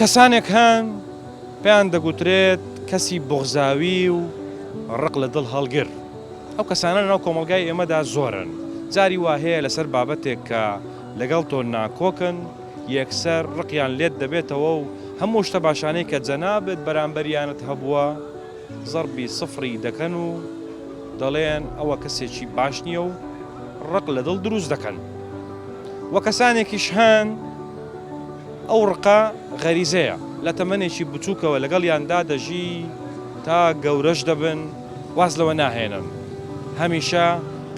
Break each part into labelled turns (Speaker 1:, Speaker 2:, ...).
Speaker 1: کەسانێک هەن پێیان دەگوترێت کەسی بغزاوی و ڕق لە دڵ هەڵگر. ئەو کەسانە لەناو کۆمەڵگای ئێمەدا زۆرن. جاری وا هەیە لەسەر بابەتێک کە لەگەڵ تۆ ناکۆکن یەکسەر ڕقیان لێت دەبێتەوە و هەموو شتە باشانەی کە جەنابێت بەرامبەریانت هەبووە زەربی سفری دەکەن و دەڵێن ئەوە کەسێکی باش نییە و ڕق لە دڵ دروست دەکەن. وە کەسانێکیش هەن ئەو ڕقە غەریزەیە لە تەمەنێکی بچووکەوە لەگەڵیاندا دەژی تا گەورەش دەبن واز لەوە ناهێنن. هەمیشە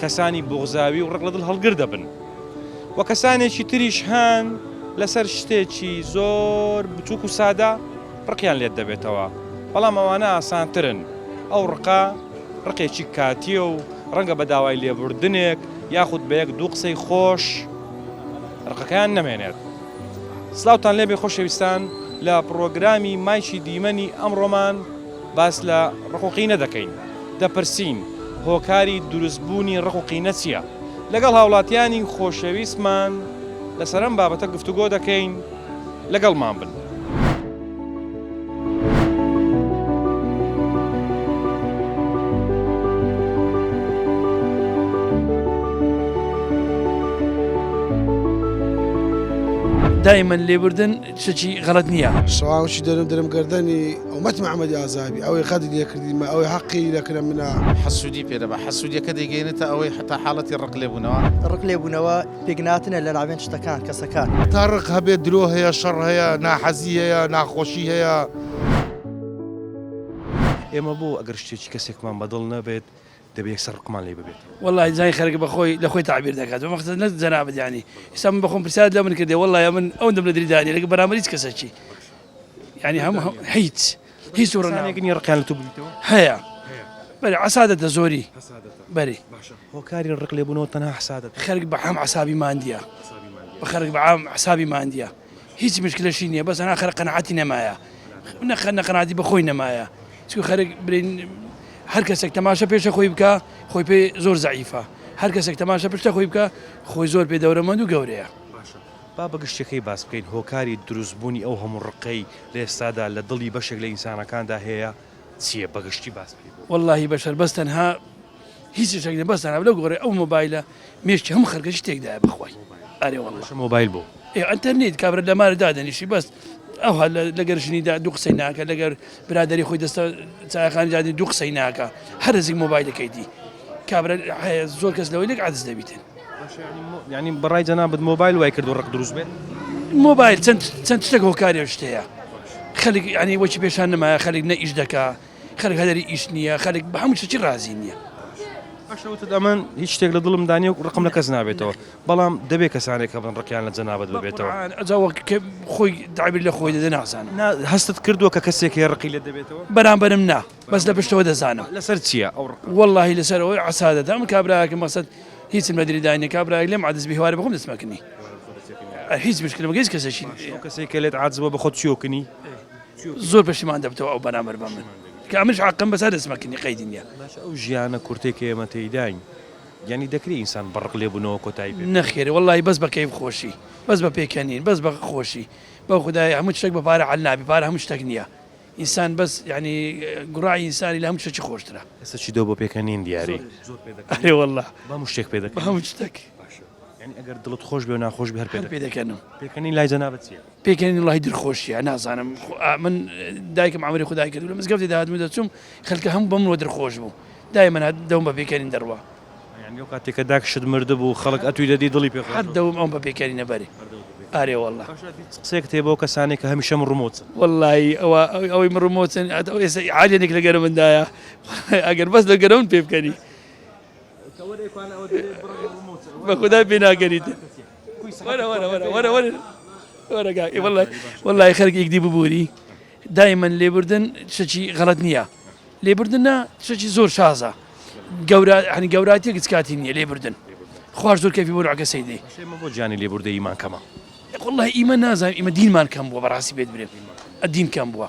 Speaker 1: کەسانی بغزاوی و ڕق لە دڵ هەڵگر دەبن. وە کەسانێکی تریش هەن لەسەر شتێکی زۆر بچووک و سادە ڕقیان لێت دەبێتەوە، بەڵام ئەوانە ئاسانترن. ئەو ڕقە ڕقێکی کاتیە و ڕەنگە بە داوای لێبوردنێک یاخود بە یەک دوو قسەی خۆش ڕقەکەیان نەمێنێت. سلااوتان لێبێ خۆشەویستان، لە پرۆگرامی مایشی دیمەنی ئەمڕۆمان باس لە ڕقوقینە دەکەین. دەپرسین هۆکاری دروستبوونی ڕقوقینە چییە؟ لەگەڵ هاوڵاتیانی خۆشەویستمان لەسەر ئەم بابەتە گفتوگۆ دەکەین، لەگەڵمان بن.
Speaker 2: دائما لێبوردن شتێکی غەڵەت نییە.
Speaker 3: سواوشی دەرم گردنی ئەومەتی محەممەدی ئازابی ئەوەی خەدی لێکردیمە ئەوەی حەقی لەکرە منە
Speaker 4: حەسوودی پێدەبە حەسوودیەکە دەیگەێنێتە ئەوەی حتا حاڵەتی ڕق لێبوونەوە
Speaker 5: ڕق لێبوونەوە پێکناتنە لە ناوێن شتەکان کەسەکان
Speaker 6: تا ڕق هەبێت درۆ هەیە شەڕ هەیە ناحەزی هەیە ناخۆشی هەیە.
Speaker 1: ئێمە بۆ ئەگەر شتێکی کەسێکمان بەدڵ نەبێت دەبێت یەکسەر ڕقمان لێ ببێت.
Speaker 2: والله زای خەرگ بەخۆی لە خۆی تعبیر دەکات مەخصەن نە جەنابەت یعنی ئێستا من بەخۆم پرسیار لە من کردێ والله من ئەو دەم لە دریدانی لەگە بەرامبەر هیچ کەسێکی یعنی هەموو هیچ
Speaker 1: ڕقانێکنی ڕقیان لە تو ببیتەوە
Speaker 2: هەیە بەری عسادەتە زۆری بەری
Speaker 1: هۆکاری ڕق لێبوونەوە تەنها حسادەت
Speaker 2: خەرگ بە عام عسابی ماندیە بە خەرگ بە عام عسابی ماندیە هیچ مشکلەشی نییە بەس ئەنا خەرق قەنەعەتی نەمایە نەقەنەعەتی بەخۆی نەمایە چکو خەرگ برین هەر کەسێک تەماشە پێشە خۆی بکە خۆی پێ زۆر زەعیفە، هەر کەسێک تەماشە پشتە خۆی بکە خۆی زۆر پێ دەورەمەند و گەورەیە.
Speaker 1: با بەگشتەکەی باس بکەین هۆکاری دروستبوونی ئەو هەموو ڕقەی لە ئێستادا لە دڵی بەشێک لە ئینسانەکاندا هەیە چییە بەگشتی باس بکەین؟
Speaker 2: واللهی بەشەر بەس تەنها هیچ شتێک نە بەس تەنها لەو گۆڕێ ئەو مۆبایلە مێشتی هەموو خەرگە شتێکدایە بخوای. ئەرێ والله
Speaker 1: مۆبایل بۆ
Speaker 2: ئەنتەرنێت کابرا لەمارە دادەنیشی بەس ئەوها لەگەرژنیدا دوو قسەی ناکە لەگەر برادری خۆی دەستە چایەخانی دادی دوو قسەی ناکە هەر نزیک مۆبایلەکەی دی کابرا زۆر کەس لەوەی لێک عەجز دەبیتن.
Speaker 1: یعنی بەڕای جەنابەت مۆبایل وای کرد و ڕق دروست بێت؟
Speaker 2: مۆبایل چەند شتێک هۆکاری شتەیە خەڵک ینی وەکی پێشان نەمایە خەڵک نە ئیش دەکا خەڵک هەدەری ئیش نییە خەڵک بە هەموو شتێکی رازی نییە.
Speaker 1: باشەوتت ئەمن هیچ شتێک لە دڵم دانیە و ڕقم لە کەس نابێتەوە، بەڵام دەبێت کەسانێک کە بن ڕقیان لە جەنابەت ببێتەوە.
Speaker 2: ئەجاوە خۆی تعبیر لە خۆی دەدە نازانم.
Speaker 1: هەستت کردووە کە کەسێک هەیە ڕقی لێ دەبێتەوە؟
Speaker 2: بەرامبەرم نا بەس لە پشتەوە دەزانم.
Speaker 1: لەسەر چییە ئەو ڕق؟
Speaker 2: واللهی لەسەر ئەوەی عسادەتە ئەم کابراکە مەسەد هیچم لە دریدانی کابراک لێم عەجز بی هەوارە بخۆم دەستمەکردنی هیچ مشکلە بەگەیز کەسێکی
Speaker 1: کەسێک کە لێت عەجزبووە بە خۆت چیۆکنی
Speaker 2: زۆر پەشیمان دەبتەوە ئەو بەرامبەر بە من کە ئەمش عەقم بەسەر دەستمەکردنی قەیدی نییە.
Speaker 1: ئەو ژیانە کورتێک کە ئێمە تێیداین یعنی دەکری ئینسان بەڕق لێبوونەوە کۆتایی بێت؟
Speaker 2: نەخێری واللهی بەس بە کەیف خۆشی بەس بە پێکەنین بەس بە خۆشی بە خودای هەموو شتێک بە پارە حەل نابی پارە هەموو شتێک نییە ئینسان بەس یعنی گوڕای ئینسانی لە هەموو شتێکی خۆشترە.
Speaker 1: ئێستا چی دۆ بۆ پێکەنین دیاری؟
Speaker 2: ئەرێ والله
Speaker 1: بە هەموو شتێک پێ دەکەن؟
Speaker 2: هەموو شتێک
Speaker 1: یعنی ئەگەر دڵت خۆش بێ و ناخۆش بێ هەر
Speaker 2: پێ دەکەنم.
Speaker 1: پێکەنین لای جەنابەت چییە؟
Speaker 2: پێکەنین وڵڵهی دڵخۆشیە نازانم من دایکم عەمەری خودای کردو لە مزگەوتی داهاتمە دەچووم خەڵکە هەموو بەمنەوە دڵخۆش بوو دایمەن دەوم بە پێکەنین دەڕوا
Speaker 1: یعنی ئەو کاتێککە داکشت مردە بوو خەڵک ئەتوی دەدی دڵی پێ
Speaker 2: هەر دەوم ئەوم بە پێکەنینە بەری. ئارێ والله
Speaker 1: قسێک تێبەوە کەسانێک کە هەمیشە ڕمۆچن
Speaker 2: واللهی ئەوەی من ڕمۆچن ئێستا عالێنێک لە گەرە مندایە ئەگەر بەس لە گەرەون پێ بکەنی بە خودای پێ ناگەریت والله خەرک یەکدی ببووری دایما لێبوردن شتێکی غەڵەت نییە لێبوردنە شتێکی زۆر شازە گەوراتیەک هیچ کاتی نییە لێبوردن خوار زۆر کەفی بۆ ڕاکە سەیدەی
Speaker 1: بۆ جانی لێبوردە ئیمان کەمە
Speaker 2: والله ئیمە نازانم ئیمە دینمان کەم بووە بەڕاستی بێت برێ ئەدین کەم بووە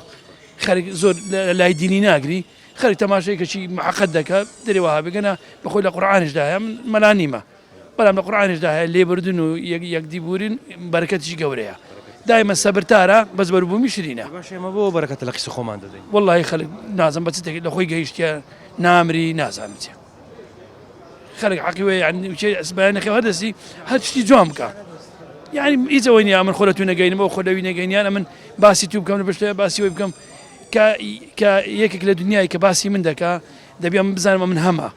Speaker 2: خەرک زۆر لای دینی ناگری خەرک تەماشایکەچی محەقەت دەکە دەرێوەها بگەنە بەخۆی لە قورئانشدا هەیە من مەلا نیمە بەڵام لە قورئانشدا هەیە لێبوردن و یەکدی بوورین بەرەکەتیشی گەورەیە دائما سەبرتارە بەس بەروبوومی شرینە
Speaker 1: باش ئێمە بۆ بەرەکەتە لە قسە خۆمان دەدەین
Speaker 2: والله خەڵک نازم بە چتێک لە خۆی گەیشتە نامری نازانم چێ خەڵک حەقیوە یعنی ئەسبیانەکە هەردەسی هەر شتی جوان بکە یعنی هیچ ئەوەی نیە من خۆلە تو نەگەینەوە خۆلەوی نەگەینیان ئەمن باسی تو بکەم لە بەشتە باسی وی بکەم کە یەکێک لە دنیای کە باسی من دەکا دەبیان بزانمە من هەمە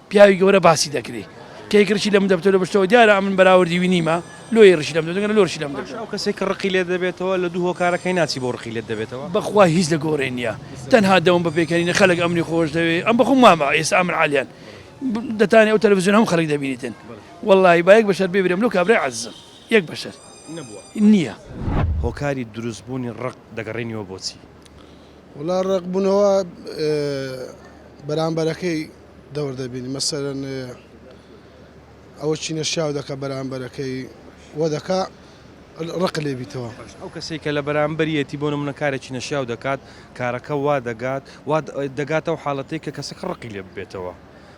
Speaker 2: پیاوی گەورە باسی دەکرێت کێکڕشی لەم دەبتەوە لە بەشتەوە دیارە من بەراوردی وینیمە لۆی ڕشی لەم دەگەن لۆرشی لەم دەبێت
Speaker 1: ئەو کەسێک کە ڕقی لێ دەبێتەوە لە دوو هۆکارەکەی ناچی بۆ ڕقی لێت دەبێتەوە
Speaker 2: بەخوا هیچ لە گۆڕێ نییە تەنها دەوم بە پێکەنینە خەلک ئەمنی خۆش دەوێت ئەم بەخۆم مامە ئێستا ئەمن عالیان دەتانێت ئەو تەلەڤیزیۆن هەم خەڵک دەبینیتن والله با یەک بەشەر ببرێم لەو کابرای عەزیزم یەک بەشەر نییە
Speaker 1: هۆکاری دروستبوونی ڕق دەگەڕێنیەوە بۆچی
Speaker 3: وڵا ڕقبوونەوە بەرامبەرەکەی دەور دەبینی مەسەرەن ئەوە چینە شاو دەکە بەرامبەرەکەی وە دەکا ڕق لێبیتەوە
Speaker 1: ئەو کەسێک کە لە بەرامبەرەتی بۆ نمونە کارێکی نەشیاو دەکات کارەکە وا دەگات وا دەگاتەوە حاڵەتەی کە کەسەکە ڕقی لێ ببێتەوە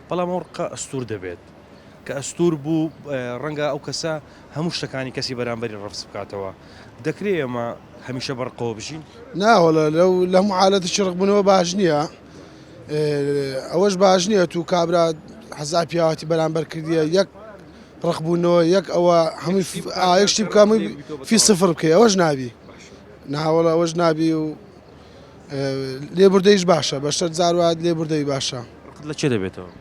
Speaker 1: بەڵام ئەو ڕقە ئەستور دەبێت کە ئەستور بوو ڕەنگە ئەو کەسە هەموو شتەکانی کەسی بەرامبەری ڕفس بکاتەوە دەکرێت ئێمە هەمیشە بەرقەوە بژین
Speaker 3: ناوەڵە لەو حالەتەی ڕقبوونەوە باش نییە ئەوەش باش نییە تو کابرا حەزا پیاوەتی بەرامبەر کردیە یەک ڕقبوونەوە یەک ئەوە هەمووی یەکشتی بکەمی فی سفر بکەی ئەوەش نابی ناوەڵە ئەوەش نابی و لێبوردەیش باشە بەشەر جاروات لێبوردەی باشە
Speaker 1: ڕقت لە چێ دەبێتەوە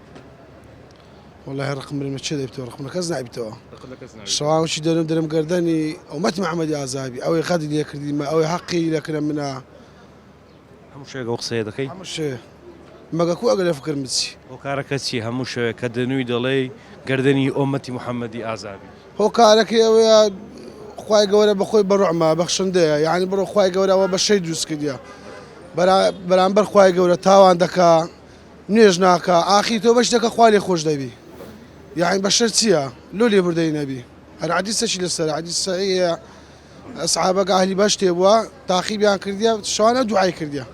Speaker 3: والله ڕقمرمە چێ دەبێتەوە ڕقمە کەس نابیتەوە شەواوشی دەرم گەردەنی ئەومەت محەممەدی ئازابی ئەوەی خەدی لێ کردیمە ئەوەی حەقی لەکرە منە
Speaker 1: هەموو شوێگە قسەیە دەکەی
Speaker 3: هەمووشێ مەگەکو ئەگە لە فکرم بچی
Speaker 1: هۆکارەکە چی هەموو شوێ کە دەنووی دەڵێ گەردەنی ئۆمەتی محەممەدی ئازابی
Speaker 3: هۆکارەکەی ئەوەیە خی گەورە بەخۆی بەڕعما بەخشندەیە یعنی بڕۆ خی گەورەوە بە شەی دروست کردیە بەرامبەر خی گەورە تاوان دەکا نوێژ ناکە ئاخی تۆ بەش دەکە خوا لێ خۆش دەبی یعنی بەشەر چییە لۆ لێبوردەی نەبی هەر عەدیسەشی لەسەر عەدیسەیە ئەسحابەکە ئەهلی بەش تێبووە تاقیبیان کردیە شەوانە دوعای کردیە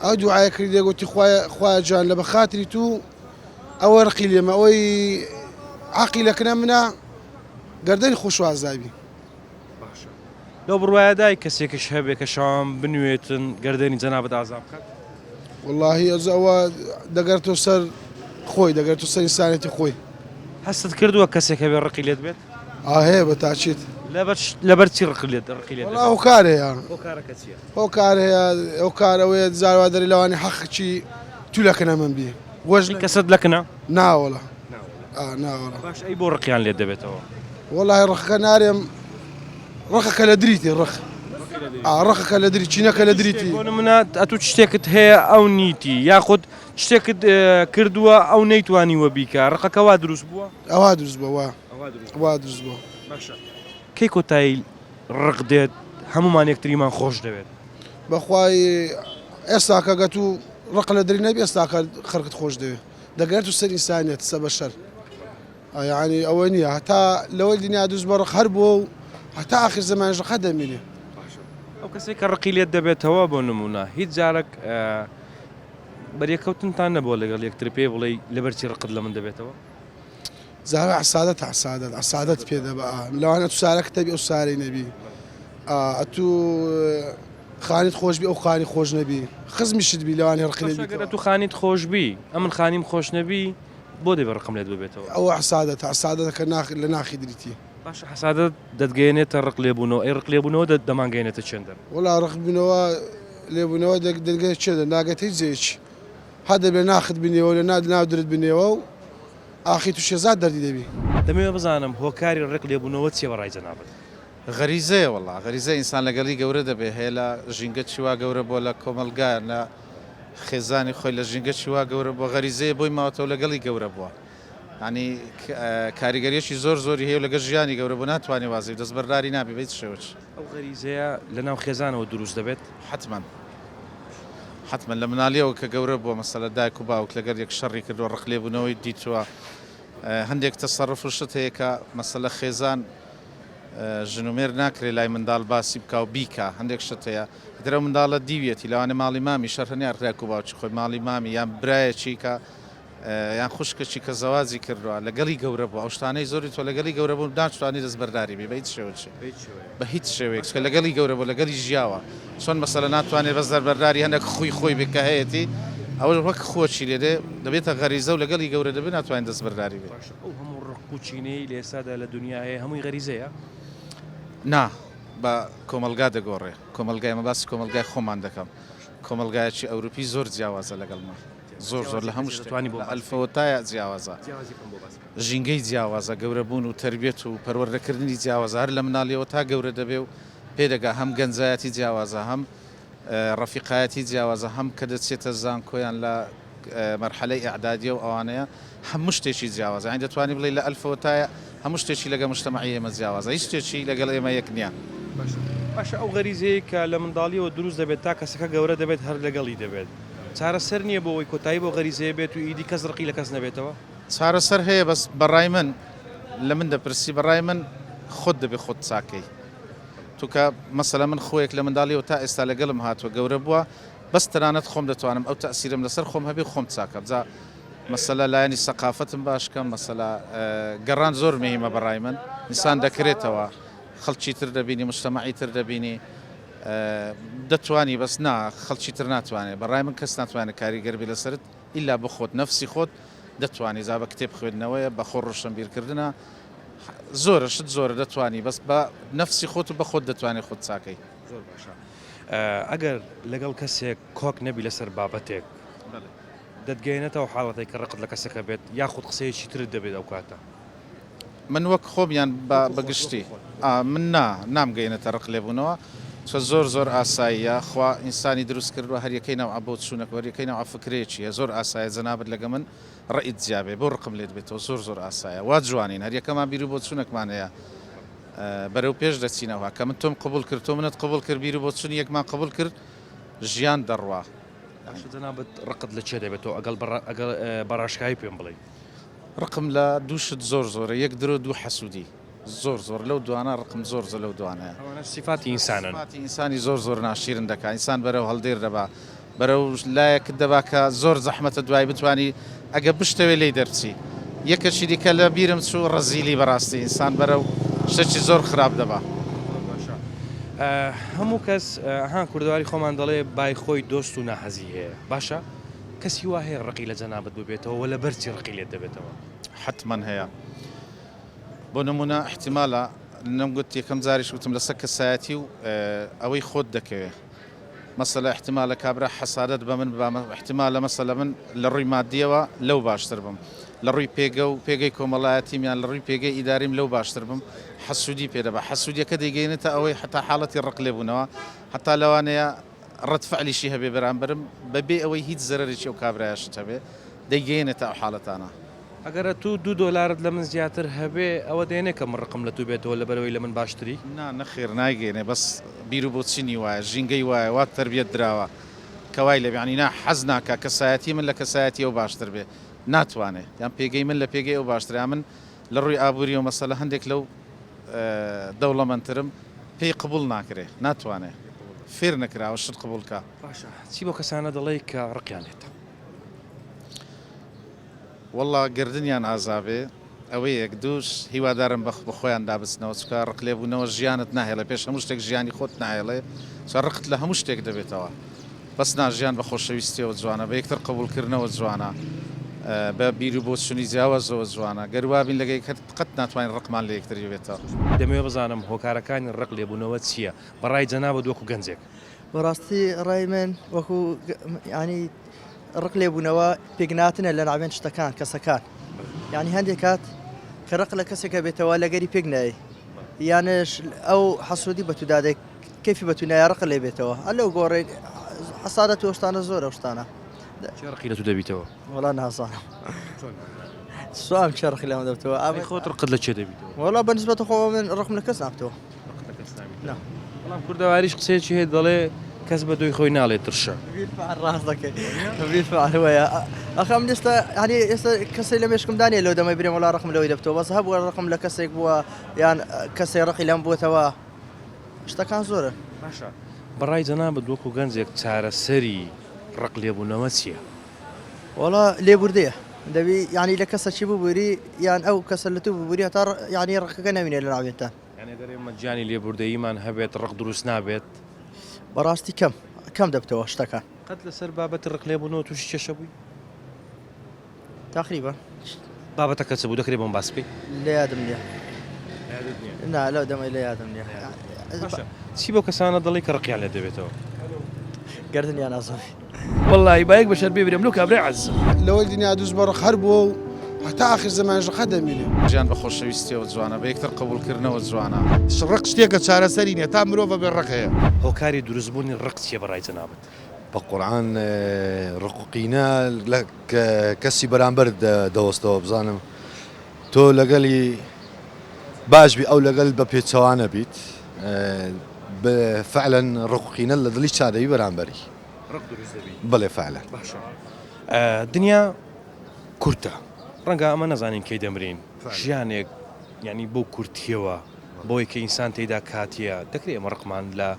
Speaker 3: ئەو دوعای کردیە گوتی خوایە جان لە بەخاتری تو ئەوە ڕقی لێمە ئەوەی عاقی لەکرە منە گەردەنی خۆشوازابی
Speaker 1: لەو بڕواایەدای کەسێکش هەبێ کە شام بنوێتن گەردەنی جەنابەت ئازاب بکات
Speaker 3: واللهی ئەوە دەگەرتۆ سەر خۆی دەگەرتۆ سەر ئینسانێتی خۆی
Speaker 1: هەستت کردووە کەسێک هەبێ ڕقی لێت بێت
Speaker 3: هەیە بە تاچیت
Speaker 1: لەبەر چی ڕقی لێت
Speaker 3: ئەو کار هەیە
Speaker 1: هۆکارەکە چییە
Speaker 3: ئەو کار هەیە ئەو کارەوەیە زاروا دەری لەوانی حەقی تو لەکەنە من بی وەژن
Speaker 1: کەسەت لەکنە
Speaker 3: ناوەڵە ناوەڵە
Speaker 1: باش ئەی بۆ ڕقیان لێت دەبێتەوە
Speaker 3: والله ڕقەکە نارێم ڕقەکە لە دریتی ڕقەکە لە دری چینەکە لە دریتی
Speaker 1: بۆ نمونە ئەتوو شتێکت هەیە ئەو نیتی یاخود شتێکت کردووە ئەو نەیتوانیوە بیکە ڕقەکە وا دروست بووە
Speaker 3: ئەوا دروست بووە وا دروست بووە
Speaker 1: کەی کۆتایی ڕق دێت هەمومان یەکتریمان خۆش دەوێت
Speaker 3: بەخوای ئێستا کەگەت و ڕق لە دری نەبی ئێستا خەرکت خۆش دەوێت دەگەێت و سەر ئینسانیەت سە بەشەر یعنی ئەوە نییە هەتا لەوەی دنیا دوست بە ڕق هەر بووە و هەتا آخر زەمانش ڕقە دەمێنێ
Speaker 1: ئەو کەسێک کە ڕقی لێت دەبێتەوە بۆ نمونە هیچ جارێک بەریەکەوتنتان نەبووە لەگەڵ یەکتر پێ بڵێ لەبەرچی ڕقت لە من دەبێتەوە
Speaker 3: زارە عسادەت پێ دەبا لەوانە تو سارەکە تەبی ئەو سارەی نەبی ئەتو خانیت خۆشبی ئەو خانی خۆش نەبی خزمیشت بی لەوانی ڕقی
Speaker 1: لێت تو خانیت خۆشبی ئەمن خانیم خۆش نەبی بۆ دەبێ ڕقم لێت ببێتەوە
Speaker 3: ئەو عسادەتەکە لە ناخی دریتی
Speaker 1: باش حسادە دەتگەێنێتە ڕق لێبوونەوە ئەی ڕق لێبوونەوە دەمانگەێنێتە چێندەر
Speaker 3: وڵا ڕقبوونەوە لێبوونەوە دەگەێت چێدە ناگەت هیچ جێکی هە دەبێ ناخت بنێەوە لە ناو درت بنێەوە و ئاخی تو شێزاد دەردی دەبی
Speaker 1: دەمەوێت بزانم هۆکاری ڕق لێبوونەوە چێ بەڕای جەنابەت
Speaker 4: غەریزەیە وەڵا غەریزە ئینسان لەگەڵی گەورە دەبێ هەیە لە ژینگە چیوا گەورە بۆ لە کۆمەلگایە لە خێزانی خۆی لە ژینگە چیوا گەورە بۆ غەریزەیە بۆی ماوەتەوە لەگەڵی گەورە بووە ینی کاریگەریەکی زۆری هەیە لەگە ژیانی گەورە بۆ ناتوانێ وازی دەستبەرداری نابی بیت شێوەش
Speaker 1: ئەو غەریزەیە لە ناو خێزانەوە دروست دەبێت
Speaker 4: حتمما لە منالیەوە کە گەورە بووە مەسەلە دایک و باوک لەگەر یەک شەڕی کردووە ڕق لێبوونەوەی دیتووە هەندێک تەسەڕف شت هەیە کە مەسەلە خێزان ژنومێر ناکرێت لای منداڵ باسی بکە و بیکە هەندێک شت هەیە درە منداڵە دیوێتی لەوانێ ماڵی مامی شەر هەنیا ڕێک و باوکی خۆی ماڵی مامی یان برایەکی کە یان خوشکەشی کە زەوازی کردووە لەگەڵی گەورە بوو ئەو شتانەی زۆری تۆ لەگەڵی گەورە بوو ناتوانانی دەستبەرداری بێ بە هیچ شێوەیەک بە هیچ شێوەیەک کە لەگەڵی گەورە بوو لەگەڵی ژیاوە چۆن مەسەلە ناتوانێت بەس دەربەرداری هەندێک خۆی بکە هەیەی ئەوە وەک خۆچی لێدێ دەبێتە غەریزە و لەگەڵی گەورە دەبێت ناتوانین دەستبەرداری بێت
Speaker 1: ئەو هەموو ڕق و چینەی لە ئێستادا لە دنیاە هەمووی غەریزەیە
Speaker 4: نا بە کۆمەلگا دەگۆڕێ کۆمەلگای مە باسی کۆمەلگای خۆمان دەکەم کۆمەلگایەکی ئەوروپی زۆر جیاوازە لەگەڵمان زۆر لە هەموو شتوانی بۆ ئەلفەوەتایە جیاوازە ژینگەی جیاوازە گەورەبوون و تربێت و پەروەردەکردنی جیاوازە هەر لە مناڵیەوە تا گەورە دەبێ و پێدەگا هەم گەنجایەتی جیاوازە هەم ڕەفیقایەتی جیاوازە هەم کە دەچێتە زانکۆیان لە مەرحەلەی ئەعدادیە و ئەوانەیە هەموو شتێکی جیاوازە ئەین دەتوانانی بڵێ لە ئەلفەوەتایە هەموو شتێکی لەگە مجتەمەعی ئێمە جیاوازە هیچ شتێکی لەگەڵ ئێمە یەک نییە
Speaker 1: باشە ئەو غەریزەیە کە لە منداڵیەوە دروست دەبێت تا کەسەکە گەورە دەبێت هەر لەگەڵی دەبێت چارەسەر نییە بۆ ئەوەی کۆتایی بۆ غەریزەیە بێت و ئیدی کەس ڕقی لە کەس نەبێتەوە
Speaker 4: چارەسەر هەیە بەس بەڕای من لە من دەپرسی بەڕای من خۆت دەبێت خۆت چاکەی توکە مەسەلە من خۆیەک لە منداڵیەوە تا ئێستا لەگەڵم هاتووە گەورە بووە بەس تەنانەت خۆم دەتوانم ئەو تەسیرم لەسەر خۆم هەبێ خۆم چاکە بجا مەسەلە لایەنی سەقافەتم باشکەم مەسەلە گەڕان زۆر مهمە بەڕای من ئینسان دەکرێتەوە خەڵکی تر دەبینی مجتەمەعی تر دەبینی دەتوانی بەس نا خەڵکی تر ناتوانێت بەڕای من کەس ناتوانێت کاریگەربی لەسرت ئیلا بخۆت نەفسی خۆت دەتوانی زا بە کتێب خوێندنەوەیە بە خۆ ڕۆشنبیرکردنە زۆرشت زۆرە دەتوانی بەس بە نەفسی خۆت و بە خۆت دەتوانێت خۆت چاکەی
Speaker 1: زۆر باشە ئەگەر لەگەڵ کەسێک کۆک نەبی لەسەر بابەتێک دەتگەێنێتەوە حاڵەتێک کە ڕقت لە کەسەکە بێت یاخود قسەیەکی ترت دەبێت ئەو کاتە
Speaker 4: من وەک خۆمیان بەگشتی من نامگەینێتە ڕق لێبوونەوە چە زۆر ئاساییە خوا ئینسانی دروست کردووە هەریەکەی ناو عبۆ چوونەکە هەریەکەی ناو عفکرێکیە زۆر ئاسایە جەنابەت لەگە من ڕئیت جیابێ بۆ ڕقم لێت بێتەوە زۆر ئاسایە وا جوانین هەریەکەمان بیر و بۆ چوونەکمان هەیە بەرەو پێش دەچینەوە کە من تۆم قبول کرد تۆ منت قبول کرد بیر و بۆ چوونی یەکمان قبول کرد ژیان دەڕوا
Speaker 1: جەنابەت ڕقت لە چێ دەبێتەوە ئەگەڵ بەڕاشکایی پێم بڵێ
Speaker 4: ڕقم لە دووشت زۆرە یەک درۆ دوو حەسوودی زۆر لەو دوانە ڕقم زۆر لەو دوانەیە
Speaker 1: سیفاتی ئینسانن
Speaker 4: ئینسانی زۆر ناشیرن دەکات ئینسان بەرەو هەڵدێر دەبا بەرەو لایەکت دەبا کە زۆر زەحمەتە دوای بتوانی ئەگە بشتەوێ لی دەرچی یەکەشی دیکە لە بیرم چوو ڕەزیلی بەڕاستی ئینسان بەرەو شتێکی زۆر خراپ دەبا
Speaker 1: هەموو کەس هەان کوردەواری خۆمان دەڵێ بای خۆی دۆست و ناحەزی هەیە باشە کەسی وا هەیە ڕقی لە جەنابەت ببێتەوە وە لە بەرچی ڕقی لێت دەبێتەوە
Speaker 4: حتمما هەیە بۆ نمونە احتیمالە نەمگوت یەکەم جاریش وتم لەسەر کەسایەتی و ئەوەی خۆت دەکەوێت مەسەلە احتیمالە کابرا حەسادەت بە من بامە احتیمالە مەسەلە من لە ڕووی مادیەوە لەو باشتر بم لە ڕووی پێگە و پێگەی کۆمەڵایەتیمیان لە ڕووی پێگەی ئیداریم لەو باشتر بم حەسوودی پێدەبە حەسوودیەکە دەیگەینێتە ئەوەی حتا حاڵەتی ڕق لێبوونەوە حتا لەوانەیە ڕەتفعلیشی هەبێ بەرامبرم بەبێ ئەوەی هیچ زەرێکی ئەو کابرایشت هەبێ دەیگەێنێتە ئەو حاڵەتانە
Speaker 1: ئەگەرە تو $2 لە من زیاتر هەبێ ئەوە دێنێ کە من ڕقم لە تو بێتەوە لە بەرەوەی لە من باشتری
Speaker 4: نەخێر نایگەێنێ بەس بیر و بۆچینی وایە ژینگەی وایە وا تربیەت دراوە کەوای لە بیانی نا حەز ناکە کەسایەتی من لە کەسایەتی ئەو باشتر بێ ناتوانێت یان پێگەی من لە پێگەی ئەو باشتریا من لە ڕووی ئابووری و مەسەلە هەندێک لەو دەوڵەمەندترم پێی قبول ناکرێ ناتوانێت فێر نەکراوە شت قبولکە
Speaker 1: باشە چی بۆ کەسانە دەڵێ کە ڕقیان لێتە
Speaker 4: والله گردنیان ئازابێ ئەوەی یەک دووش هیوادارم بە خۆیان دابستنەوە چکە ڕق لێبوونەوە ژیانت ناهێڵە پێش هەموو شتێک ژیانی خۆت ناهێڵێ ڕقت لە هەموو شتێک دەبێتەوە بەس ژیان بە خۆشەویستیەوە جوانە بە یەکتر قبولکردنەوە جوانە بە بیر و بۆ چوونی جیاوازەوە جوانە گەروابین لەگەی قەت ناتوانین ڕقمان لە یەکتری بێتەوە
Speaker 1: دەمەوێت بزانم هۆکارەکانی ڕق لێبوونەوە چییە بەڕای جەنابەت وەکو گەنجێک
Speaker 5: بەڕاستی ڕای من وەکو ینی ڕق لێبوونەوە پێکناتنە لە ناوێن شتەکان کەسەکان ینی هەندێک کات کە ڕق لە کەسێکە بێتەوە لەگەری پێک نایی یانش ئەو حەسوودی بە تودادێک کەفی بە تونایە ڕق لێ بێتەوە هە لەو گۆڕی حەسادەت و شتانە زۆرە شتانە
Speaker 1: چێ ڕقی لە تو دەبیتەوە
Speaker 5: وەڵا نازانم سوام چێ ڕقی لەمە دەبێتەوە
Speaker 1: ئەوەی خۆت ڕقت لە چێ دەبیتەوە
Speaker 5: وەڵا بەنسبەت خۆ من ڕقم لە کەس نابتەوە
Speaker 1: بەڵام کوردەواریش قسەیەکی هەیە دەڵێ کەس بە دوی خۆی ناڵێت ترشە
Speaker 5: ڕاست دەکەی بیرفعلوەیە ئەخەم ئێستا هەنی ئێستا کەسی لە مێشکم دانێ لەو دەمە برێم وڵا ڕقم لەوەی دەبتەوە بەس هەبووە ڕقم لە کەسێک بووە یان کەسێ ڕقی لەم بووتەوە شتەکان زۆرە
Speaker 1: باشە بەڕای جەنابەت وەکو گەنجێک چارەسەری ڕق لێبوونەوە چییە
Speaker 5: وەڵا لێبوردەیە دەبی ینی لە کەسەکی ببووری یان ئەو کەسە لە تو ببووری هەتا ینی ڕقەکە نەمینێ لە ناوێتە
Speaker 1: یعنی دەرێ مەجانی لێبوردەییمان هەبێت ڕق دروست نابێت
Speaker 5: بەڕاستی کەم دەبتەوە شتەکان
Speaker 1: قەت لەسەر بابەت ڕق لێبوونەوە تووشی چێشە بووی
Speaker 5: تقریبا
Speaker 1: بابەتە کەچە بوو دەکرێت بۆم باس بکەی
Speaker 5: لە یادم نییە نا لەو دەمەی لە یادم نییە
Speaker 1: چی بۆ کەسانە دڵی کە ڕقیان لێ دەبێتەوە
Speaker 5: گردنیان ئازۆی
Speaker 2: والله بايك بشر بيبرم لو كابري عز
Speaker 3: لەوەی دنیا دووس بە ڕق هەر بووە و هەتا آخر زەمانش ڕقە دەمینێ
Speaker 4: ژیان بە خۆشەویستیەوە جوانە بە یەکتر قبولکردنەوە جوانە
Speaker 6: ڕق شتێکە چارەسەری نیە تا مرۆڤ بێ ڕق هەیە
Speaker 1: هۆکاری دروستبوونی ڕق چیە بەڕای جەنابەت
Speaker 7: بەقورآن ڕقوقینە کەسی بەرامبەر دەوەستەوە بزانم تۆ لەگەلی باش بی ئەو لەگەل بە پێچەوانە بیت فعلا ڕقوقینە لە دڵی چادەوی بەرامبەری
Speaker 1: ڕق دروست دەبی
Speaker 7: بڵێ فعلا
Speaker 1: باشە دنیا کورتە ڕەنگە ئەمە نەزانین کەی دەمرین ژیانێک ینی بۆ کورتیەوە بۆی کە ئینسان تێیدا کاتیە دەکرێت ئەمە ڕقمان لە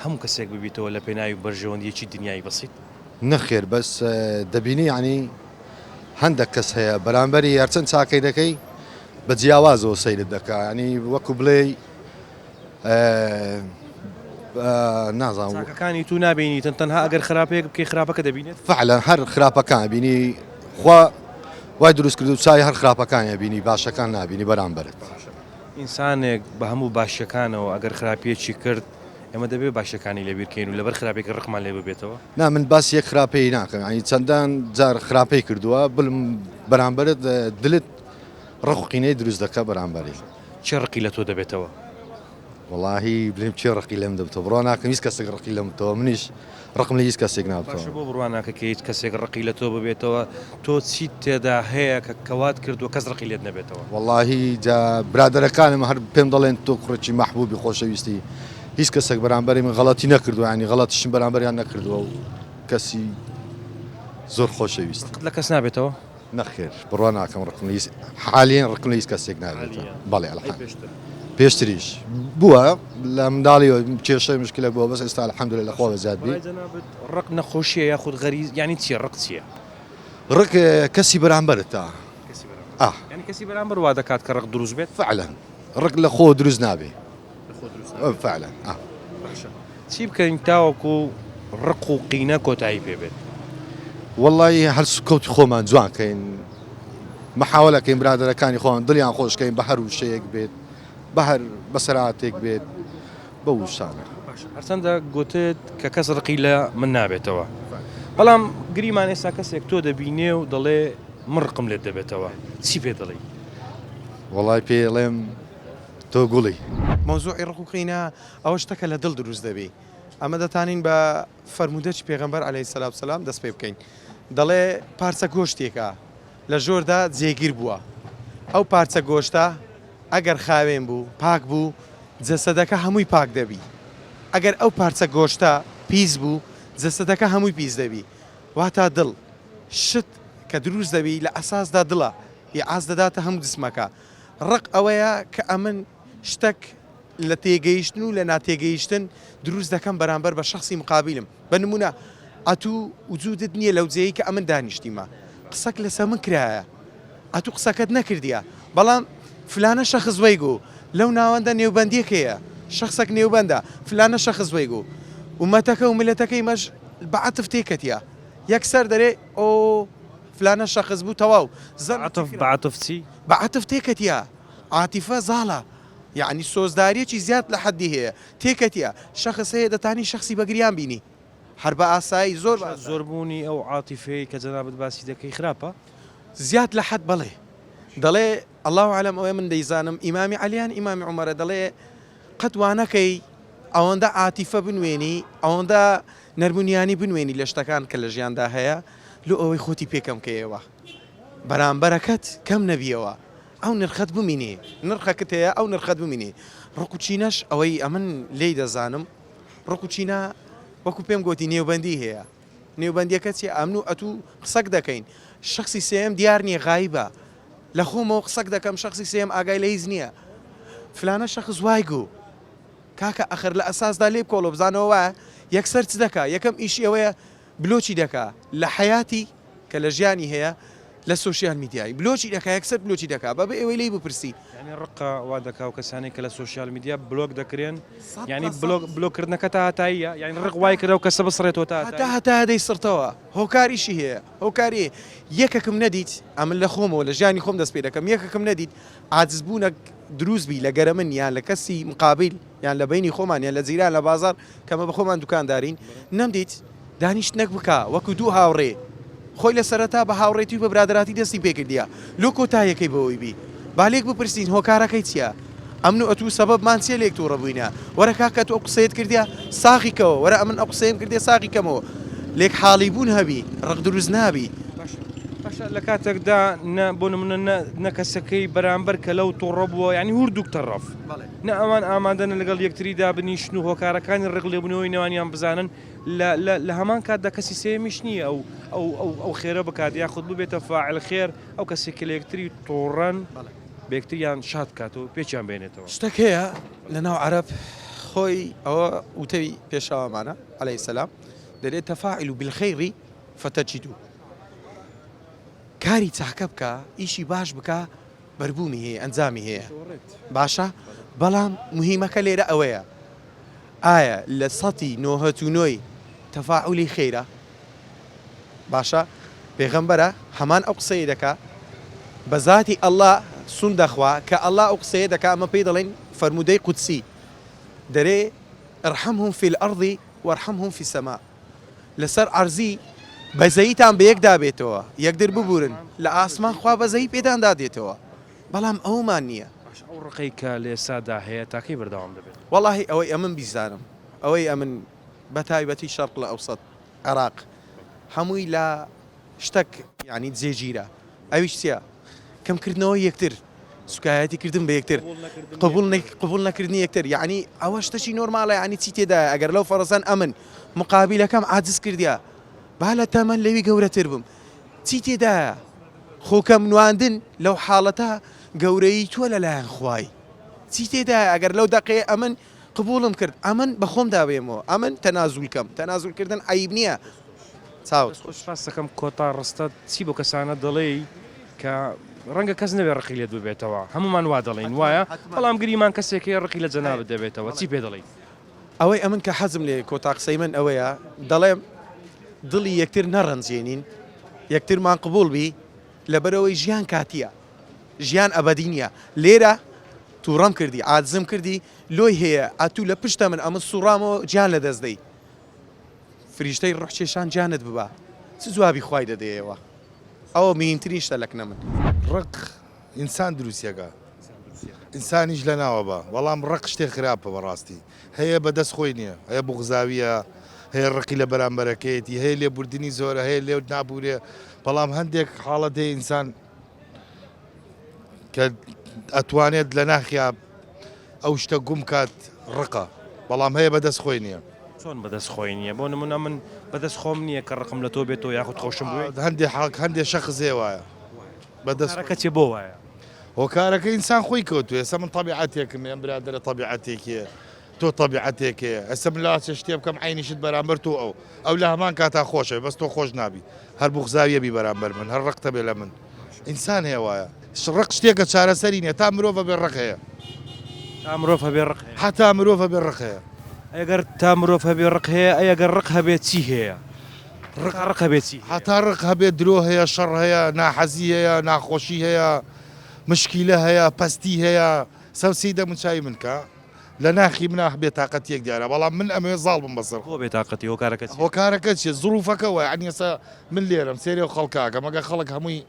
Speaker 1: هەموو کەسێک ببیتەوە لە پێناوی بەرژەوەندیەکی دنیای بەسیت
Speaker 7: نەخێر بەس دەبینی ینی هەندێک کەس هەیە بەرامبەری هەرچەند چاکەی دەکەی بە جیاوازەوە سەیرت دەکا ینی وەکو بڵێ نازانم
Speaker 1: چاکەکانی تو نابینیتن تەنها ئەگەر خراپەیەک بکەی خراپەکە دەبینێت
Speaker 7: فعلا هەر خراپەکان بینی خوا وای دروست کرد و چای هەر خراپەکانە بینی باشەکان نبینی بەرامبرت
Speaker 1: ئینسانێک بە هەموو باشەکانەوە ئەگەر خراپیەکی کرد ئێمە دەبێت باشەکانی لەبیرکەین و لەبەر خراپێک ڕقمان لێ ببێتەوە
Speaker 7: نا من باس یەک خراپەی ناکەم ینی چەندان جار خراپەی کردووە بڵم بەرامبرت دلت ڕقوقینەی دروست دەکە بەرامبەری
Speaker 1: چه ڕقی لە تۆ دەبێتەوە
Speaker 7: واللهی بڵێم چێ ڕقی لەم دەبتەوە بڕۆ ناکەم هیچ کەسێک ڕقی لەمتەوە منیش ڕقم لە هیچ کەسێک
Speaker 1: باشە
Speaker 7: نابتەوە
Speaker 1: بۆ بڕواناکە کە هیچ کەسێک ڕقی لە تۆ ببێتەوە تۆ چیت تێدا هەیە کە کەوات کردووە کەس ڕقی لێت نەبێتەوە
Speaker 7: واللهی جا برادەرەکانم هەر پێم دەڵێن تۆ کوڕێکی مەحبوبی خۆشەویستی هیچ کەسێک بەرامبەری من غەڵەتی نەکردووە ینی غەڵەتیشم بەرامبەریان نەکردووە و کەسی زۆر خۆشەویست
Speaker 1: لە کەس نابێتەوە
Speaker 7: نەخێر بڕوا ناکەم ڕقم لە حالیان ڕقم لە هیچ کەسێک نابێتەوە بەڵێ پێشتریش بووە لە منداڵیەوە کێشەی مشکلە بووە بەس ئێستا الحەمدولیلا لە خۆ زیاد بی
Speaker 1: ڕق نەخۆشیە یاخود غەریز ینی چیە ڕق چییە
Speaker 7: ڕق کەسی بەرامبەرت تا
Speaker 1: ینی کەسی بەرامبەر وا دەکات کە ڕق دروست بێت
Speaker 7: فعلا ڕق لە خۆ دروست نابێ فعلا
Speaker 1: چی بکەین تاوەکو ڕق و قینە کۆتایی پێ بێت
Speaker 7: والله هەر کەوتی خۆمان جوانکەین محاولەکەین برادەرەکانی خۆن دڵیان خۆشکەین بە هەر وشەیەک بێت بە هەر بەسەراتێک بێت بە وشانە
Speaker 1: هەرچەندە گوتت کە کەس ڕقی لە من نابێتەوە بەڵام گریمان ئێستا کەسێک تۆ دەبینێ و دەڵێ من ڕقم لێت دەبێتەوە چی پێ دەڵێ
Speaker 7: وڵای پێڵێم تۆ گوڵی
Speaker 8: مۆزوعی ڕقوقینە ئەوە شتەکە لە دڵ دروست دەبێ ئەمە دەتانین بە فەرمودەی پێغەمبەر عەلەیهی سەلام سەلام دەست پێ بکەین دەڵێ پارچە گۆشتێکە لە ژۆردا جێگیر بووە ئەو پارچە گۆشتە ئەگەر خاوێن بوو پاک بوو جەسەدەکە هەمووی پاک دەبی ئەگەر ئەو پارچە گۆشتە پیس بوو جەسەدەکە هەمووی پیس دەبی واتە دڵ شت کە دروست دەبی لە ئەساسدا دڵە ئاز دەداتە هەموو جسمەکە ڕق ئەوەیە کە ئەمن شتێک لە تێگەیشتن و لە ناتێگەیشتن دروست دەکەم بەرامبەر بە شخصی مقابلم بە نمونە ئەتوو وجودت نییە لەو جێی کە ئەمن دانیشتیمە قسەک لەسەر من کرایە ئەتوو قسەکەت نەکردیە بەڵام فلانە شەخص وەیگو لەو ناوەندە نێوبەندیەکەیە شخصێک نێوبەندە فلانە شەخص وەیگو ومەتەکە و ملەتەکەی مەش بەعاتف تێکەتیە یەکسەر دەرێ ئۆ فلانە شەخص بوو تەواو
Speaker 1: بەعاتف چی
Speaker 8: بەعاتف تێکەتیە عاتیفە زاڵە یعنی سۆزداریەکی زیاد لە حەدی هەیە تێکەتیە شەخص هەیە دەتانی شخصی بەگریان بینی هەر بە ئاسایی
Speaker 1: زۆربوونی ئەو عاتیفەی کە جەنابەت باسی دەکەی خراپە
Speaker 8: زیاد لە حەد بڵێ دەڵێ الله عالم ئەوێ من دەیزانم ئیمامی عەلیان ئیمامی عومەرە دەڵێ قەت وانەکەی ئەوەندە عاتیفە بنوێنی ئەوەندە نەرمونیانی بنوێنی لە شتەکان کە لە ژیاندا هەیە لۆ ئەوەی خۆتی پێکەم کەیەوە بەرامبەرەکەت کەم نەبیەوە ئەو نرخەت بمینێ نرخەکەت هەیە ئەو نرخەت بمینێ ڕقوچینەش ئەوەی ئەمن لێی دەزانم ڕقوچینە وەکو پێم گوتی نێوبەندی هەیە نێوبەندیەکە چی ئەمن و ئەتوو قسەک دەکەین شخصی سێم دیار نییە غایبە لە خۆمەوە قسەک دەکەم شخصی سێم ئاگای لە هیچ نییە فلانە شەخص وایگو کاکە ئەخر لە ئەساسدا لێ بکۆڵۆ بزانەوە یەکسەر چ دەکا یەکەم ئیشی ئەوەیە بلۆچی دەکا لە حەیاتی کە لە ژیانی هەیە لە سوۆسیال میدیایی بلۆچی دەکا یەکسەر بلۆچی دەکا بە ئێوەی لی بپرسی
Speaker 1: یعنی ڕقا وا دەکا و کەسانی کە لە سوۆسیال میدیا بلۆک دەکرێن یعنی بلۆکردنەکە تا هاتاییە یعنی ڕق وای کرا و کەسە بسڕێتەوە تا
Speaker 8: هەتا هەدەی سڕتەوە هۆکاریشی هەیە هۆکاری یەکەکەم نەدیت ئەمن لە خۆمەوە لە ژیانی خۆم دەست پێ دەکەم یەکەکەم نەدیت عاجزبوونە دروستبی لە گەرە من یان لە کەسی مقابل یان لە بینی خۆمان یان لە جیران لە بازار کەمە بە خۆمان دوکاندارین نەمدیت دانیشتنەک بکە وەکو دوو هاوڕێ خۆی لە سەرەتا بە هاوڕێتی و بە برادراتی دەستی پێکردیە لۆ کۆتایەکەی بەوەی بی بالێک بپرسین هۆکارەکەی چییە ئەمن و ئەتوو سەبەبمان چێ لێک تووڕەبووینە وەرە کاکە تۆ قسەیت کردیا ساغیکەوە وەرە ئەمن ئەو قسەیم کردێ ساغیکەمەوە لێک حاڵی بوون هەبی ڕق دروست نابی
Speaker 1: باشە لە کاتێکدا بۆ نمونە نە کەسەکەی بەرامبەر کە لەو تووڕە بووە ینی هوردووک تەڕەف نە ئەوان ئامادەن لەگەڵ یەکتریدا بنیشن و هۆکارەکانی ڕق لێبوونەوەی نێوانیان بزانن لە هەمان کاتدا کەسی سێمیش نییە ئەو خێرە بکات یاخود ببێتە فاعل خێر ئەو کەسێکی لە یەکتری تووڕەن بێکتریان شاد کات و پێچیان بێنێتەوە
Speaker 8: شتێک هەیە لە ناو عەرەب خۆی ئەوە وتەوی پێشاوامانە عەلەیهی سەلام دەرێت تەفاعل بالخەیری فتەجیدوه کاری چاکە بکە ئیشی باش بکە بەربوومی هەیە ئەنجامی هەیە باشە بەڵام مهمەکە لێرە ئەوەیە ئایا لە سەتی نۆهەتونۆی تەفاعولی خێرە باشە پێغەمبەرە هەمان ئەو قسەیە دەکا بە ذاتی ئەڵڵا سون دەخوا کە ئەڵڵا ئەو قسەیە دەکا ئەمە پێی دەڵێن فەرمودەی قودسی دەرێ ئەرحەمهم فی الأرض وەرحەمهم فی السەما لەسەر عەرزی بەزەیتان بە یەکدا بێتەوە یەکدر ببورن لە ئاسمان خوا بەزەی پێداندا دێتەوە بەڵام ئەومان نییە
Speaker 1: ئەو ڕقەی کە لە ئێسادا هەیە تاکەی بەردەوام دەبێت
Speaker 8: وەڵاهی ئەوەی ئەمن بیزانم ئەوەی ئەمن بە تایبەتی شەرق لە ئەوسەد عێراق هەمووی لە شتێک یعنی جێگیرە ئەویش چییە کەمکردنەوە یەکتر سوکایەتی کردن بە یەکتر قبول نەکردنی یەکتر یعنی ئەوە شتەی نۆرمالە ینی چی تێدایە ئەگەر لەو فەڕەزان ئەمن مقابلەکەم عاجز کردیا با لە تەمەەن لەوی گەورەتر بم چی تێدایە خۆکەم نواندن لەو حاڵەتە گەورەی تۆ لەلایەن خوای چی تێدایە ئەگەر لەو دەقەیە ئەمن قبولم کرد ئەمن بە خۆم دابێمەوە ئەمن تەنازولکەم تەنازولکردن عیب نییە چاوت
Speaker 1: خۆشفاس دەکەم کۆتا ڕستە چی بۆ کەسانە دەڵێ کە ڕەنگە کەس نەبێ ڕقی لێت ببێتەوە هەمومان وا دەڵێن وایە بەڵام گریمان کەسێکی ڕقی لە جەنابەت دەبێتەوە چی پێ دەڵێیت
Speaker 8: ئەوەی ئەمن کە حەزم لێ کۆتا قسەی من ئەوەیە دەڵێم دڵی یەکتر نەڕەنجێنین یەکترمان قبول بی لەبەرەوەی ژیان کاتیە ژیان ئەبەدی نییە لێرە تووڕەم کردی عاجزم کردی لۆی هەیە ئەتوو لە پشتە من ئەمە سوڕامەوە گیان لە دەستدەی فریشتەی ڕحکێشان گیانت ببە چ جوابی خوای دەدەیەوە ئەوە میهمترین شتە لەکنە من
Speaker 6: ڕق ئینسان دروستیەکە ئینسانیش لە ناوە بە بەڵام ڕق شتێک خراپە بەڕاستی هەیە بەدەست خۆی نییە هەیە بغزاویە هەیە ڕقی لە بەرامبەرەکەیەتی هەیە لێبوردنی زۆرە هەیە لێو نابورێ بەڵام هەندێک حاڵەت هەیە ئینسان کە ئەتوانێت لە ناخیا ئەو شتە گوم کات ڕقە بەڵام هەیە بەدەست خۆی نییە
Speaker 1: چۆن بەدەست خۆی نییە بۆ نمونە من بەدەست خۆم نییە کە ڕقم لە تۆ بێتەوە یاخود خۆشم بووێت
Speaker 6: هەندێک حاڵک هەندێک شەخزێ وایە
Speaker 1: بەدەستەکە چێ بۆ وایە
Speaker 6: هۆکارەکە ئینسان خۆی کەوتوێ ئێستا من تەبیعەتێکم ئەم برادرە تەبیعەتێکیە تۆ تەبیعەتێکێ ئەستا من لا شتێ بکەم عینیشت بەرامبەر تۆ ئەو لە هەمان کاتا خۆشە بەس تۆ خۆش نابی هەر بغزاویە بی بەرامبەر من هەر ڕقتە بێ لە من ئینسان هەیە وایە ڕق شتێکە چارەسەری نیە تا مرۆڤە بێ ڕق هەیە
Speaker 1: تا مرۆڤ هەبێ ڕق هەیە
Speaker 6: حتا مرۆڤە بێ ڕق هەیە
Speaker 1: ئەگەر تا مرۆڤ هەبێ ڕق هەیە ئەگەر ڕق هەبێت چی هەیە ڕق هەبێت چی
Speaker 6: حتا ڕق هەبێت درۆ هەیە شەڕ هەیە ناحەزی هەیە ناخۆشی هەیە مشکیلە هەیە پەستی هەیە سەوسی دەموچوی من کە لە ناخی منە بێتاقەتیەک دیارە بەڵام من ئەمێ زاڵ بم بەسەر
Speaker 1: خۆ بێتاقەتی هۆکارەکە
Speaker 6: هۆکارەکە چیە زروفەکەەوە عنی ئێستا من لێرم سێری و خەڵکاکە مەگە خەڵک هەمووی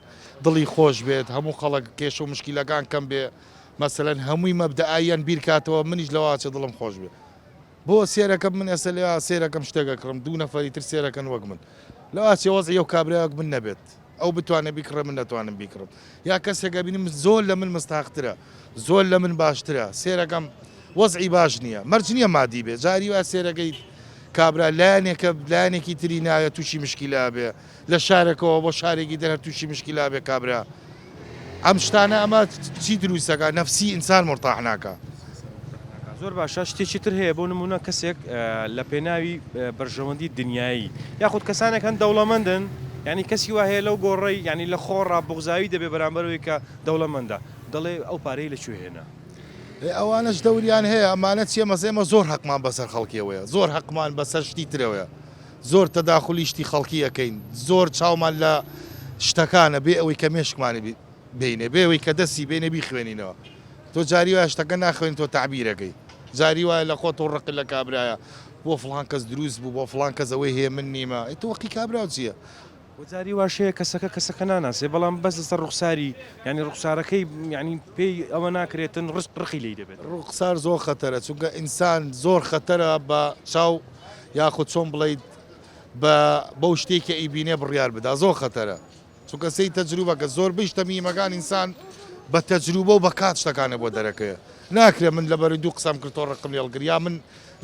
Speaker 6: دڵی خۆش بێت هەموو خەڵک کێش و مشکیلەکان کەم بێ مەسەلەن هەمووی مەبدەئایەن بیرکاتەوە منیش لەواچە دڵم خۆش بێت بۆ سێرەکەم من ئێستا لێ سێرەکەم شتێکە کڕم دوو نەفەری تر سێرەکەن وەک من لەواچێ وەزعی و کابراەک من نەبێت ئەو بتوانێت بیکڕە من نەتوانم بیکڕم یا کەسێکە بینیم زۆر لە من مستاقترە زۆر لە من باشترە سێرەکەم وەزعی باش نییە مەرج نییە مادی بێ جاری وا سێرەکەی کابرا لایەنێکی تری نایە تووشی مشکیلا بێ لە شارێکەوە بۆ شارێکی دەر تووشی مشکیلا بێ کابرا ئەم شتانە ئەمە چی دروستەکە نەفسی ئینسان مرتاح ناکە
Speaker 1: زۆر باشە شتێکی تر هەیە بۆ نمونە کەسێک لە پێناوی بەرژەوەندی دنیایی یاخود کەسانێک هەن دەوڵەمەندن ینی کەسی وا هەیە لەو گۆڕی ینی لە خۆڕا بغزاوی دەبێ بەرامبەرەوەی کە دەوڵەمەندە دەڵێ ئەو پارەی لەکوێ هێنا
Speaker 6: ئەوانش دەوریان هەیە ئەمانە چیە مەزێمە زۆر حەقمان بەسەر خەڵکیەوەیە زۆر حەقمان بەسەر شتی ترەوەیە زۆر تەداخلی شتی خەڵکی ئەەکەین زۆر چاومان لە شتەکانە بێ ئەوەی کە مێشکمانی بینێ بێەوەی کە دەستی بینێ بیخوێنینەوە تۆ جاری وایە شتەکە ناخوێن تۆ تعبیرەکەی جاری وایە لە خۆت و ڕق لە کابرایە بۆ فڵان کەس دروست بوو بۆ فڵان کەس ئەوەی هەیە من نیمە تۆ وەقی کابرااو چییە؟
Speaker 1: وەجاری واشەیە کەسەکە ناناسێ بەڵام بەس لەسەر ڕوخساری ینی ڕوخسارەکەی ینی پێی ئەوە ناکرێتن ڕقی لی دەبێت
Speaker 6: ڕوخسار زۆر خەتەرە چونکە ئینسان زۆر خەتەرە بە چاو یاخود چۆن بڵیت بەو شتێککە ئیبینێ بڕیار بدا زۆر خەتەرە چونکە سی تەجروبەکە زۆر بیشتە میمەکان ئینسان بە تەجروبە و بە کات شتەکانە بۆ دەرەکەیە ناکرێت من لەبەر دوو قسەم کرد تۆ ڕقم لێڵگریا من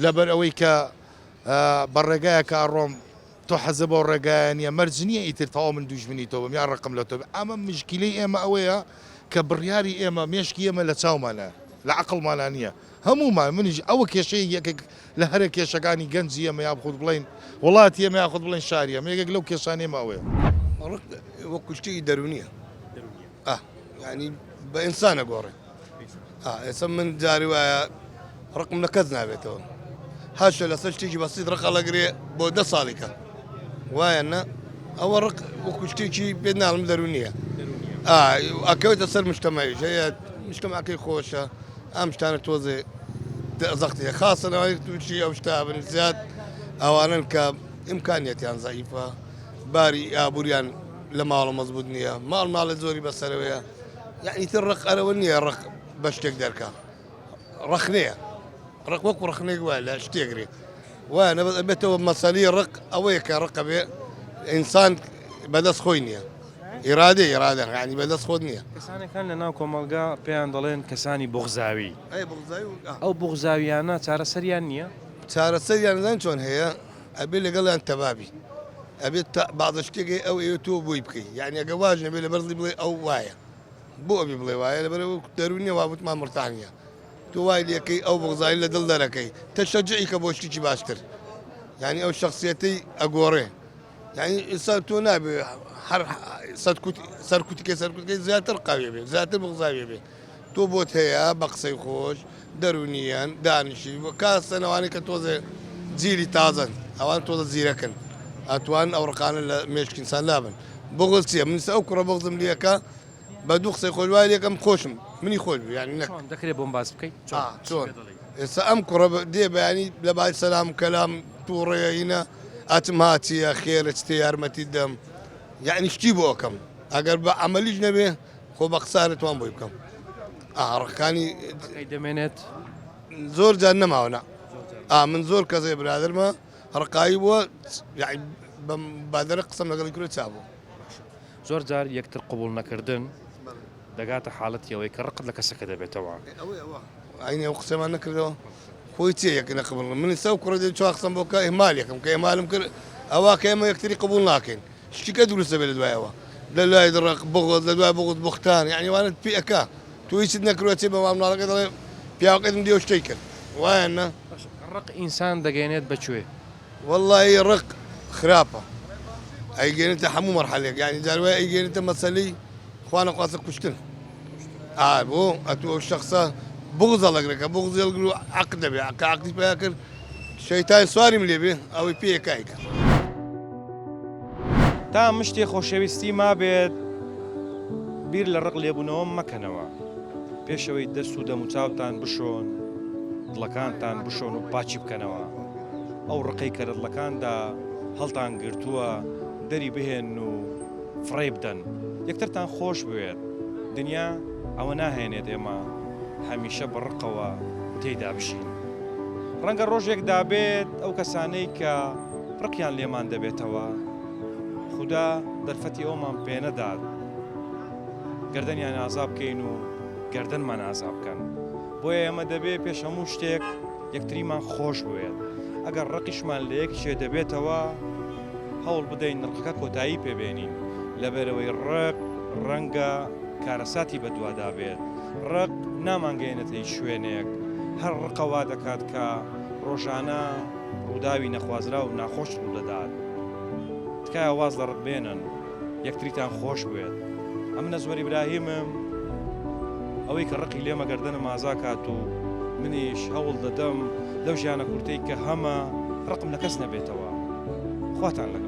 Speaker 6: لەبەر ئەوەی کە بە ڕێگایە کە ڕۆم تۆ حەزە بۆ ڕێگایە نیە مەرج نییە ئیتر تەواو من دوژمنی تۆ بم یا ڕقم لە تۆ ئەمە مشکلەی ئێمە ئەوەیە کە بڕیاری ئێمە مێشکی ئێمە لە چاومانە لە عقڵمانە نییە هەمومان منیش ئەوە کێشەی یەکێک لە هەرە کێشەکانی گەنجی ئێمە یا خود بڵین وڵاتی ئێمە یا خود بڵین شاریە یەکێک لەو کێشانێ ئەوەیە
Speaker 9: وەکو شتێکی دەرونیە ینی بە ئینسانە گۆڕێ ئێستا من جاری وایە ڕقم لە کەس نابێتەوە هاشە لەسەر شتێکی بەسیت ڕقە لەگرێ بۆ 10 ساڵێکە وایە نە ئەوە ڕق وەکو شتێکی پێ ناڵم دەرونیە ئەکەوێتە سەر مشتەمەیش هەیە مشتەماکەی خۆشە ئەم شتانە تۆزێ زەختەیە خاصەنەوەی تووشی ئەو شتا بن زیاد ئەوانن کە ئیمکانیەتیان زەعیفە باری ئابوووریان لە ماڵە مەزبوط نییە ماڵە زۆری بەسەرەوەیە یعنی تر ڕق ئەرەوە نییە ڕق بە شتێک دەرکە ڕخنەیە ڕق وەکو ڕخنێک وایە لە شتێکرێ وایە بێتەوە مەسەلی ڕق ئەوەیە کە ڕقە بێ ئینسان بەدەست خۆی نییە ئیرادەی ئێرادەن عنی بەدەست خۆت نییە
Speaker 1: کەسانێکان لە ناو کۆمەلگا پێیان دەڵێن کەسانی بغزاوی ئەو بغزاویانە چارەسەریان نییە
Speaker 9: چارەسەریان نزان چۆن هەیە ئەبێ لەگەڵیان تەبابی ئەبێت بەعضە شتێکی ئەو ئێوە تۆ بۆی بکەیت یعنی ئەگە واژ نەبێ لە بەرزی بڵێ ئەو وایە بۆ ئەبێ بڵێ وایە لەبەر دەرونیە وابوتمان مرتانیە تۆ وای لەکەی ئەو بغزایی لە دڵ دەرەکەی تەشەجعی کە بۆ شتێکی باشتر یعنی ئەو شخصیەتەی ئەگۆڕێ یعنی ئێستا تۆ نابێ هەر سەرکوتیکە سەرکوتەکەی زیاتر قاوێ بێ زیاتر بغزاوێ بێ تۆ بۆت هەیە بە قسەی خۆش دەرونیان دانیشی کاسەنەوانی کە تۆزێ جیلی تازن ئەوان تۆزە زیرەکەن ئەتوان ئەو ڕقانە لە مێشکینسان لابن بغز چیە من ئەو کوڕە بغزم لەکە بە دوو قسەی خۆی وای لەکەم خۆشم منی خۆش ینی
Speaker 1: دەکرێت بۆم باس بکەیت
Speaker 9: چۆن ئێستا ئەم کوڕە دێ بەینی لە بای سەسلام کەلام تووڕێینە ئەچم هاچیە خێرە چتێ یارمەتی دەم یعنی شتی بۆ ئەەکەم ئەگەر بە ئەمەلیش نەبێ خۆ بە قسارێتوان بۆی بکەم ڕقەکانی
Speaker 1: دەمێنێت
Speaker 9: زۆر جار نەماوەنا من زۆر کەسێ برادرمە ڕقایی بووە بادرە قسەم لەگەڵی کرێت چابوو
Speaker 1: زۆر جار یەکتر قبول نەکردن دەگاتە حاڵەتیەوەی کە ڕقت لە کەسەکە دەبێتەوە
Speaker 9: ئەینێ ئەو قسەمان نەکردەوە خۆی چێ یەک نەقبڵ من سەو کوڕە دێ چوا قسەم بۆ کە ئێمالێکم کە ئێمالم کرد ئەوە کە ئێمە یەکتری قبول ناکەین شتیکە دروستە بێت لە دوایەوە لە لای ڕق بغڵ لە دوای بغڵ بختان یعنی وانت پێەکە تو هیچت نەکرێت بە مامناڵەکە دەڵێ پیاوەکەتم دێ شتێک کرد وایە نە
Speaker 1: ڕق ئینسان دەگەێنێت بەکوێ
Speaker 9: والله ڕق خراپە ئەیگەێنێتە هەموو مەرحەلێک یعنی جاروای ئەیگەێنێتە مەسەلەی خوانە خواسە کوشتن بۆ ئەتوە شخصە بغزە لەگرەکە بغزی هەڵگر و عەق دەبێ کە عەقدی پیا کرد شەیتان سواریم لێبێ ئەوەی پێیەکای کرد
Speaker 1: تا مشتێ خۆشەویستی ما بێت بیر لە ڕق لێبوونەوە مەکەنەوە پێشەوەی دەست و دەم و چاوتان بشۆن دڵەکانتان بشۆن و پاچی بکەنەوە ئەو ڕقەی کە لە دڵەکاندا هەڵتان گرتووە دەری بهێن و فڕێ بدەن یەکترتان خۆش بوێت دنیا ئەوە ناهێنێت ئێمە هەمیشە بڕقەوە تێیدا بشین ڕەنگە ڕۆژێک دابێت ئەو کەسانەی کە ڕقیان لێمان دەبێتەوە خوددا دەرفەتی ئەومان پێنەدات گەردەنیان ئازا بکەین و گەردەنمان ئازا بکەن بۆیە ئێمە دەبێت پێش هەموو شتێک یەکتریمان خۆش بوێت ئەگەر ڕقیشمان لە یەک شێ دەبێتەوە هەوڵ بدەین ڕقەکە کۆتایی پێبێنین لەبەرەوەی ڕق ڕەنگە کارەساتی بەدووادا بێت ڕق نامانگەێنێتە هیچ شوێنێک هەر ڕقەوا دەکات کە ڕۆژانە ڕووداوی نەخوازرا و ناخۆش ڕوودەدات تکایە واز لە ڕق بێنن یەکتریتان خۆش بێت ئەم نەزوەری براهیمم ئەوەی کە ڕقی لێمە گەردەنە مازا کات و منیش هەوڵ دەدەم لەو ژیانە کورتەی کە هەمە ڕقم لە کەس نەبێتەوە خواتان لەگەڵ